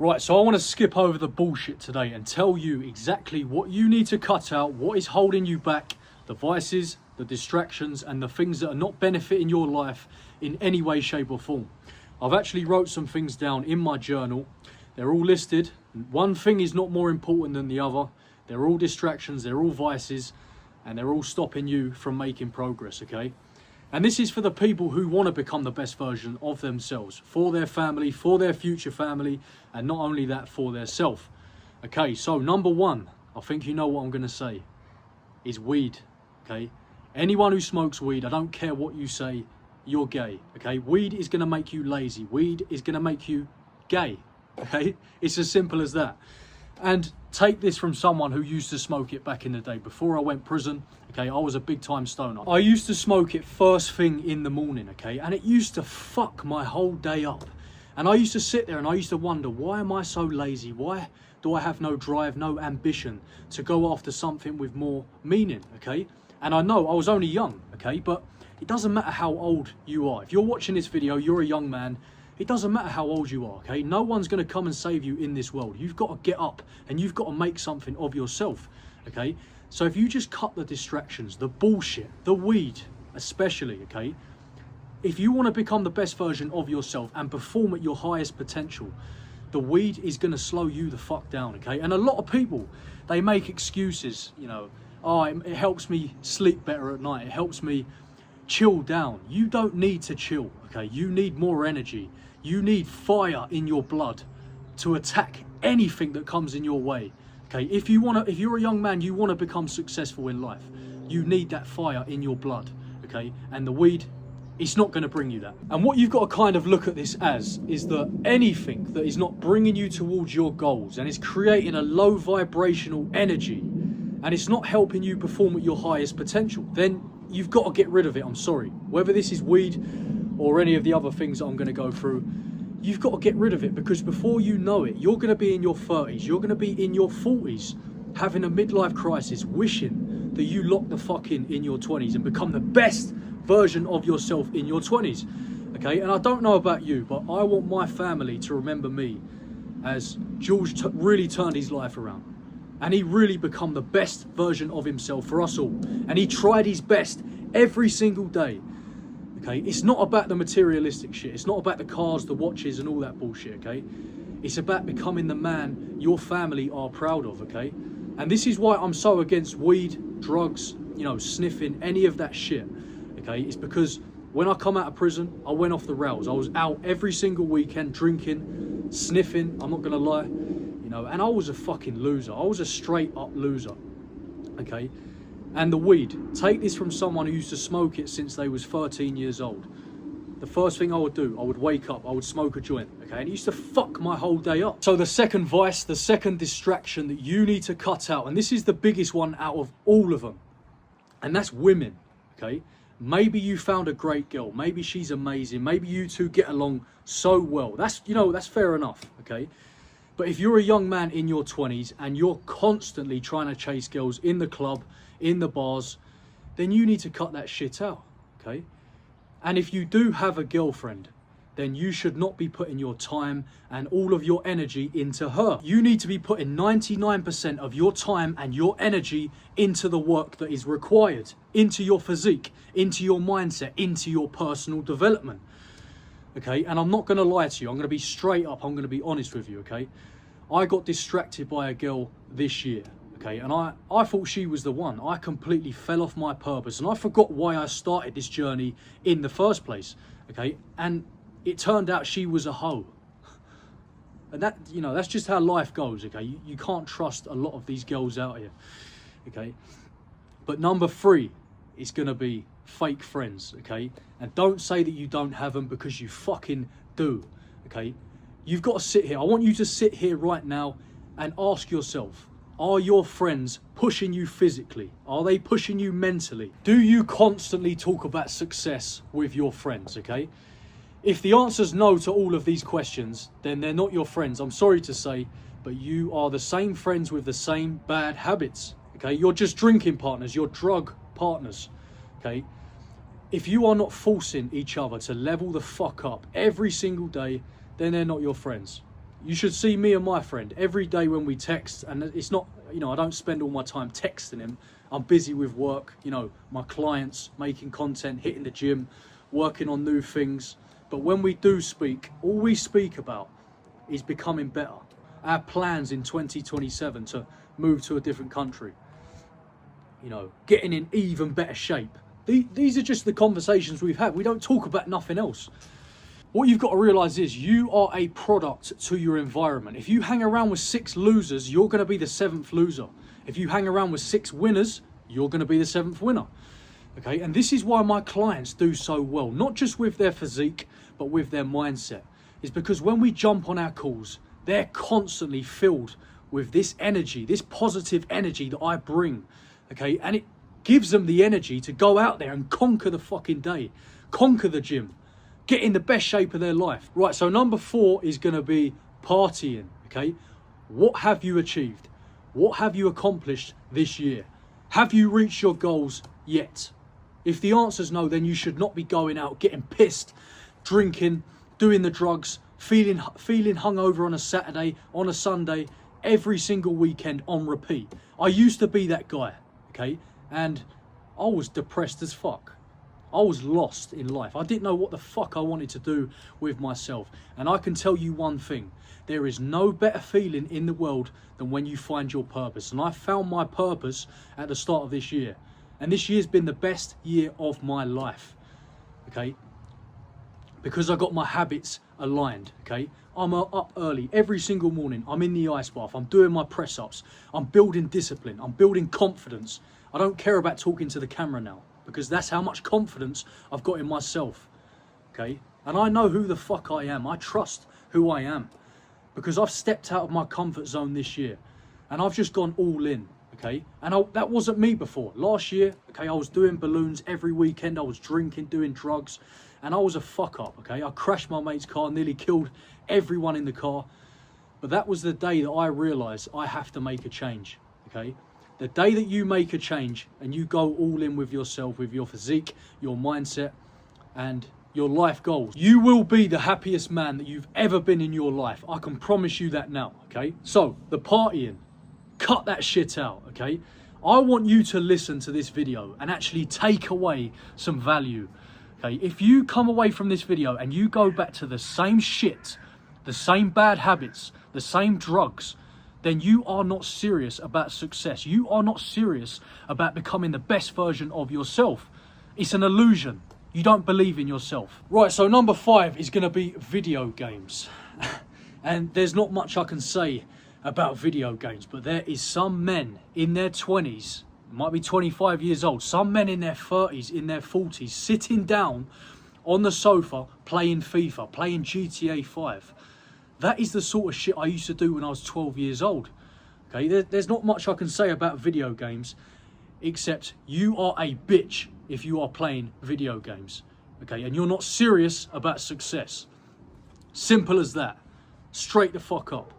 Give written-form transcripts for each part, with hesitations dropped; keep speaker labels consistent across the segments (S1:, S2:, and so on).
S1: Right, so I want to skip over the bullshit today and tell you exactly what you need to cut out, what is holding you back, the vices, the distractions, and the things that are not benefiting your life in any way, shape or form. I've actually wrote some things down in my journal. They're all listed. One thing is not more important than the other. They're all distractions, they're all vices, and they're all stopping you from making progress, okay? And this is for the people who want to become the best version of themselves, for their family, for their future family, and not only that, for their self. Okay, so number one, I think you know what I'm going to say, is weed, okay? Anyone who smokes weed, I don't care what you say, you're gay, okay? Weed is going to make you lazy. Weed is going to make you gay, okay? It's as simple as that. And take this from someone who used to smoke it back in the day. Before I went prison, okay, I was a big time stoner. I used to smoke it first thing in the morning, okay, and it used to fuck my whole day up. And I used to sit there and I used to wonder, why am I so lazy? Why do I have no drive, no ambition to go after something with more meaning, okay? And I know I was only young, okay, but it doesn't matter how old you are. If you're watching this video, you're a young man, it doesn't matter how old you are, okay? No one's going to come and save you in this world. You've got to get up and you've got to make something of yourself, okay? So if you just cut the distractions, the bullshit, the weed especially, okay? If you want to become the best version of yourself and perform at your highest potential, the weed is going to slow you the fuck down, okay? And a lot of people, they make excuses, you know, oh, it helps me sleep better at night. It helps me chill down. You don't need to chill, okay? You need more energy. You need fire in your blood to attack anything that comes in your way, okay? If you're a young man, you want to become successful in life, you need that fire in your blood, okay? And the weed, it's not going to bring you that. And what you've got to kind of look at this as is that anything that is not bringing you towards your goals and is creating a low vibrational energy and it's not helping you perform at your highest potential, then you've got to get rid of it. I'm sorry. Whether this is weed or any of the other things that I'm going to go through, you've got to get rid of it, because before you know it, you're going to be in your 30s, you're going to be in your 40s, having a midlife crisis, wishing that you lock the fuck in your 20s and become the best version of yourself in your 20s, okay? And I don't know about you, but I want my family to remember me as George really turned his life around. And he really become the best version of himself for us all. And he tried his best every single day. Okay, it's not about the materialistic shit. It's not about the cars, the watches and all that bullshit, okay? It's about becoming the man your family are proud of, okay? And this is why I'm so against weed, drugs, you know, sniffing, any of that shit, okay? It's because when I come out of prison, I went off the rails. I was out every single weekend drinking, sniffing, I'm not gonna lie. And I was a fucking loser. I was a straight up loser, okay? And the weed, take this from someone who used to smoke it since they was 13 years old. The first thing I would do, I would wake up, I would smoke a joint, okay? And it used to fuck my whole day up. So the second vice, the second distraction that you need to cut out, and this is the biggest one out of all of them, and that's women, okay? Maybe you found a great girl, maybe she's amazing, maybe you two get along so well. That's fair enough, okay? But if you're a young man in your 20s and you're constantly trying to chase girls in the club, in the bars, then you need to cut that shit out, okay? And if you do have a girlfriend, then you should not be putting your time and all of your energy into her. You need to be putting 99% of your time and your energy into the work that is required, into your physique, into your mindset, into your personal development. Okay, and I'm not going to lie to you. I'm going to be straight up. I'm going to be honest with you, okay? I got distracted by a girl this year, okay? And I thought she was the one. I completely fell off my purpose and I forgot why I started this journey in the first place, okay? And it turned out she was a hoe. And that, you know, that's just how life goes, okay? You can't trust a lot of these girls out here, okay? But number three is going to be fake friends, okay? And don't say that you don't have them, because you fucking do, okay? You've got to sit here. I want you to sit here right now and ask yourself, are your friends pushing you physically? Are they pushing you mentally? Do you constantly talk about success with your friends, okay? If the answer's no to all of these questions, then they're not your friends. I'm sorry to say, but you are the same friends with the same bad habits, okay? You're just drinking partners, you're drug partners, okay? If you are not forcing each other to level the fuck up every single day, then they're not your friends. You should see me and my friend every day when we text, and it's not, you know, I don't spend all my time texting him. I'm busy with work, you know, my clients, making content, hitting the gym, working on new things. But when we do speak, all we speak about is becoming better. Our plans in 2027 to move to a different country, you know, getting in even better shape. These are just the conversations we've had. We don't talk about nothing else. What you've got to realise is you are a product to your environment. If you hang around with 6 losers, you're going to be the 7th loser. If you hang around with 6 winners, you're going to be the 7th winner. Okay, and this is why my clients do so well, not just with their physique, but with their mindset. It's because when we jump on our calls, they're constantly filled with this energy, this positive energy that I bring. Okay, and it gives them the energy to go out there and conquer the fucking day, conquer the gym, get in the best shape of their life. Right, so number 4 is going to be partying, okay? What have you achieved? What have you accomplished this year? Have you reached your goals yet? If the answer's no, then you should not be going out, getting pissed, drinking, doing the drugs, feeling hungover on a Saturday, on a Sunday, every single weekend on repeat. I used to be that guy, okay? And I was depressed as fuck. I was lost in life. I didn't know what the fuck I wanted to do with myself. And I can tell you one thing. There is no better feeling in the world than when you find your purpose. And I found my purpose at the start of this year. And this year's been the best year of my life. Okay? Because I got my habits aligned. Okay? I'm up early every single morning. I'm in the ice bath. I'm doing my press ups. I'm building discipline. I'm building confidence. I don't care about talking to the camera now, because that's how much confidence I've got in myself, okay? And I know who the fuck I am. I trust who I am, because I've stepped out of my comfort zone this year, and I've just gone all in, okay? And that wasn't me before. Last year, okay, I was doing balloons every weekend. I was drinking, doing drugs, and I was a fuck up, okay? I crashed my mate's car, nearly killed everyone in the car. But that was the day that I realised I have to make a change, okay? The day that you make a change and you go all in with yourself, with your physique, your mindset, and your life goals, you will be the happiest man that you've ever been in your life. I can promise you that now, okay? So, the partying, cut that shit out, okay? I want you to listen to this video and actually take away some value, okay? If you come away from this video and you go back to the same shit, the same bad habits, the same drugs, then you are not serious about success. You are not serious about becoming the best version of yourself. It's an illusion. You don't believe in yourself. Right, so number 5 is going to be video games. And there's not much I can say about video games, but there is some men in their 20s, might be 25 years old, some men in their 30s, in their 40s, sitting down on the sofa playing FIFA, playing GTA 5. That is the sort of shit I used to do when I was 12 years old. Okay, there's not much I can say about video games, except you are a bitch if you are playing video games. Okay, and you're not serious about success. Simple as that. Straight the fuck up.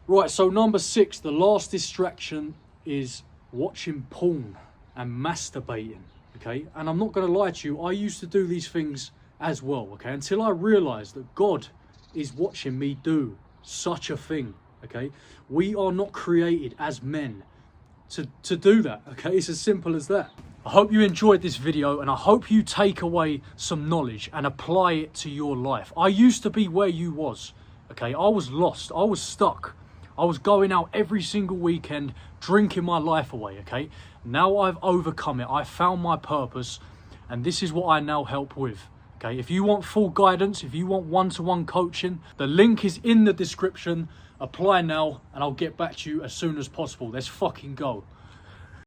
S1: Right, so number 6, the last distraction is watching porn and masturbating. Okay, and I'm not going to lie to you, I used to do these things as well. Okay, until I realised that God is watching me do such a thing, okay? We are not created as men to do that, okay? It's as simple as that. I hope you enjoyed this video, and I hope you take away some knowledge and apply it to your life. I used to be where you was, okay? I was lost, I was stuck. I was going out every single weekend, drinking my life away, okay? Now I've overcome it, I found my purpose, and this is what I now help with. Okay, if you want full guidance, if you want one-to-one coaching, the link is in the description. Apply now, and I'll get back to you as soon as possible. Let's fucking go.